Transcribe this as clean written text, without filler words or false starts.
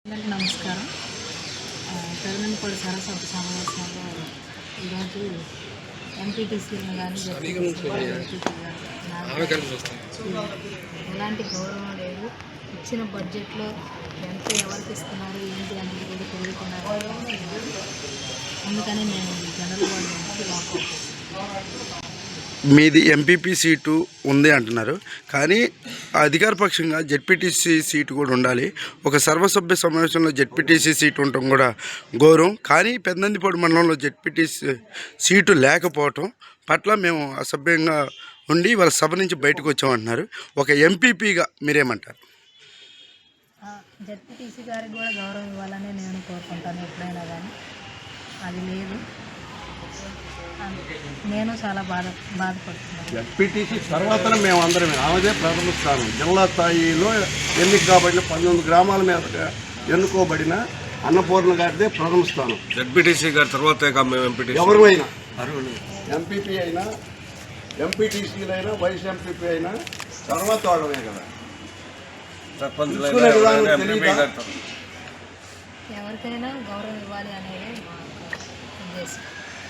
అందరికీ నమస్కారం. పెరుగంపల్లి సరస్వతి సమావేశంలో ఈరోజు ఎంపీటీసీలను కానీ ఎలాంటి గౌరవం లేదు. ఇచ్చిన బడ్జెట్లో ఎంత ఎవరికి ఇస్తున్నారు ఏంటి అనేది కూడా తెలియకున్నారు. అందుకని నేను జనరల్ వార్డు నుంచి వాకౌట్. మీది ఎంపీపీ సీటు ఉంది అంటున్నారు, కానీ అధికారపక్షంగా జెడ్పీటీసీ సీటు కూడా ఉండాలి. ఒక సర్వసభ్య సమావేశంలో జెడ్పీటీసీ సీటు ఉండటం కూడా గౌరవం. కానీ పెద్దందిపాడు మండలంలో జెడ్పీటీసీ సీటు లేకపోవటం పట్ల మేము అసభ్యంగా ఉండి వాళ్ళ సభ నుంచి బయటకు వచ్చామంటున్నారు. ఒక ఎంపీపీగా మీరేమంటారు? జెడ్పీటీసీ గారికి కూడా గౌరవం ఇవ్వాలని నేను కోరుకుంటాను. ఎప్పుడైనా కానీ అది లేదు. నేను చాలా బాధపడుతున్నాను. జెడ్పీటీసీ తర్వాత మేము అందరం ఆమెదే ప్రథమ స్థానం. జిల్లా స్థాయిలో ఎన్నిక కాబడిన 19 గ్రామాల మీద ఎన్నుకోబడిన అన్నపూర్ణ గారిదే ప్రథమ స్థానం. జెడ్పీటీసీ గారి తర్వాత ఎవరైనా ఎంపీపీ అయినా ఎంపీటీసీలైనా వైస్ ఎంపీపీ అయినా తర్వాత వాళ్ళమే కదా. ఎవరికైనా గౌరవం ఇవ్వాలి అనేది మా ఉద్దేశం.